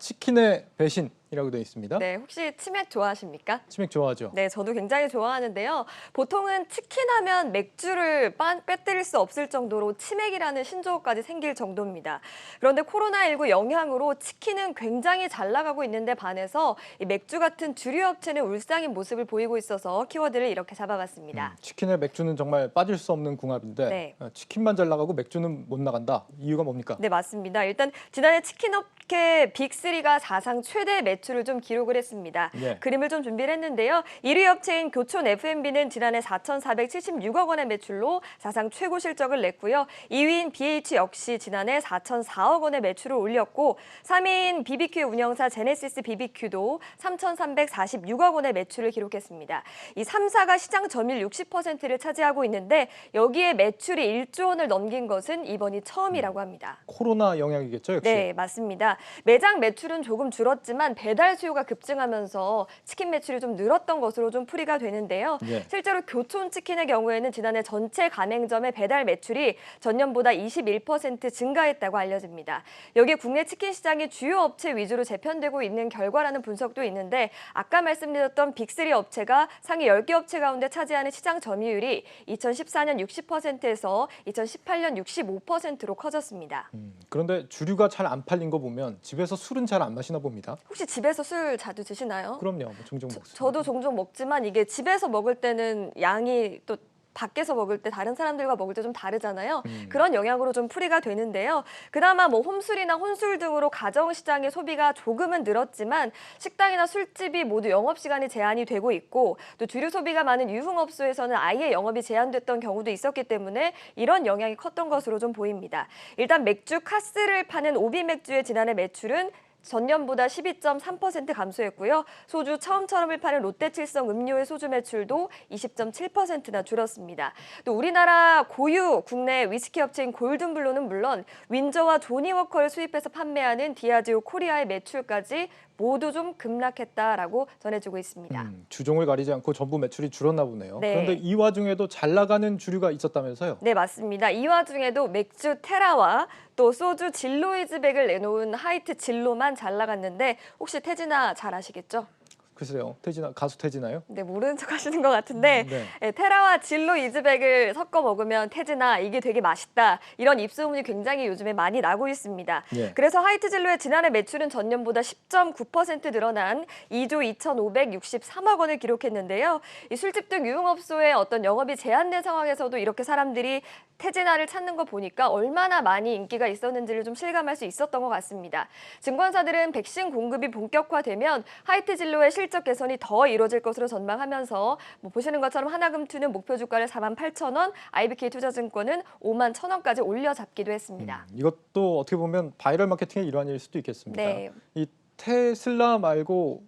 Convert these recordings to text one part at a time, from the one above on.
치킨의 배신이라고 되어 있습니다. 네, 혹시 치맥 좋아하십니까? 치맥 좋아하죠? 네, 저도 굉장히 좋아하는데요. 보통은 치킨 하면 맥주를 빼뜨릴 수 없을 정도로 치맥이라는 신조어까지 생길 정도입니다. 그런데 코로나19 영향으로 치킨은 굉장히 잘 나가고 있는데 반해서 이 맥주 같은 주류 업체는 울상인 모습을 보이고 있어서 키워드를 이렇게 잡아봤습니다. 치킨에 맥주는 정말 빠질 수 없는 궁합인데 네. 치킨만 잘 나가고 맥주는 못 나간다. 이유가 뭡니까? 네, 맞습니다. 일단 지난해 치킨 업계 빅3가 사상 최대 매출을 좀 기록을 했습니다. 예. 그림을 좀 준비를 했는데요. 1위 업체인 교촌 F&B는 지난해 4,476억 원의 매출로 사상 최고 실적을 냈고요. 2위인 BH 역시 지난해 4,004억 원의 매출을 올렸고 3위인 BBQ 운영사 제네시스 BBQ도 3,346억 원의 매출을 기록했습니다. 이 3사가 시장 점유율 60%를 차지하고 있는데 여기에 매출이 1조 원을 넘긴 것은 이번이 처음이라고 합니다. 코로나 영향이겠죠, 역시? 네, 맞습니다. 매장 매출은 조금 줄었지만 배달 수요가 급증하면서 치킨 매출이 좀 늘었던 것으로 좀 풀이가 되는데요. 예. 실제로 교촌 치킨의 경우에는 지난해 전체 가맹점의 배달 매출이 전년보다 21% 증가했다고 알려집니다. 여기에 국내 치킨 시장이 주요 업체 위주로 재편되고 있는 결과라는 분석도 있는데 아까 말씀드렸던 빅3 업체가 상위 10개 업체 가운데 차지하는 시장 점유율이 2014년 60%에서 2018년 65%로 커졌습니다. 그런데 주류가 잘 안 팔린 거 보면 집에서 술은 잘 안 마시나 봅니다. 혹시 집에서 술 자주 드시나요? 그럼요, 뭐 종종 먹습니다. 저도 종종 먹지만 이게 집에서 먹을 때는 양이 또 밖에서 먹을 때 다른 사람들과 먹을 때 좀 다르잖아요. 그런 영향으로 좀 풀이가 되는데요. 그나마 뭐 홈술이나 혼술 등으로 가정시장의 소비가 조금은 늘었지만 식당이나 술집이 모두 영업시간이 제한이 되고 있고 또 주류 소비가 많은 유흥업소에서는 아예 영업이 제한됐던 경우도 있었기 때문에 이런 영향이 컸던 것으로 좀 보입니다. 일단 맥주 카스를 파는 오비맥주의 지난해 매출은 전년보다 12.3% 감소했고요. 소주 처음처럼을 파는 롯데칠성 음료의 소주 매출도 20.7%나 줄었습니다. 또 우리나라 고유 국내 위스키 업체인 골든블루는 물론 윈저와 조니워커를 수입해서 판매하는 디아지오 코리아의 매출까지 모두 좀 급락했다라고 전해지고 있습니다. 주종을 가리지 않고 전부 매출이 줄었나 보네요. 네. 그런데 이 와중에도 잘 나가는 주류가 있었다면서요? 네, 맞습니다. 이 와중에도 맥주 테라와 또 소주 진로이즈백을 내놓은 하이트 진로만 잘 나갔는데 혹시 태진아 잘 아시겠죠? 글쎄요, 가수 태진아요? 네, 모르는 척 하시는 것 같은데 네. 테라와 진로 이즈백을 섞어 먹으면 태진아 이게 되게 맛있다. 이런 입소문이 굉장히 요즘에 많이 나고 있습니다. 예. 그래서 하이트 진로의 지난해 매출은 전년보다 10.9% 늘어난 2조 2,563억 원을 기록했는데요. 이 술집 등 유흥업소의 어떤 영업이 제한된 상황에서도 이렇게 사람들이 태진아를 찾는 거 보니까 얼마나 많이 인기가 있었는지를 좀 실감할 수 있었던 것 같습니다. 증권사들은 백신 공급이 본격화되면 하이트 진로의 실적 개선이 더 이루어질 것으로 전망하면서 보시는 것처럼 하나금투는 목표 주가를 48,000원, IBK투자증권은 51,000원까지 올려잡기도 했습니다. 이것도 어떻게 보면 바이럴 마케팅의 일환일 수도 있겠습니다. 네. 이 태진아 말고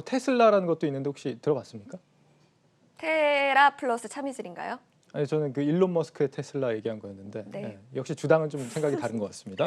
테슬라라는 것도 있는데 혹시 들어봤습니까? 테라 플러스 참이슬인가요? 아니, 저는 그 일론 머스크의 테슬라 얘기한 거였는데 네. 역시 주당은 좀 생각이 다른 것 같습니다.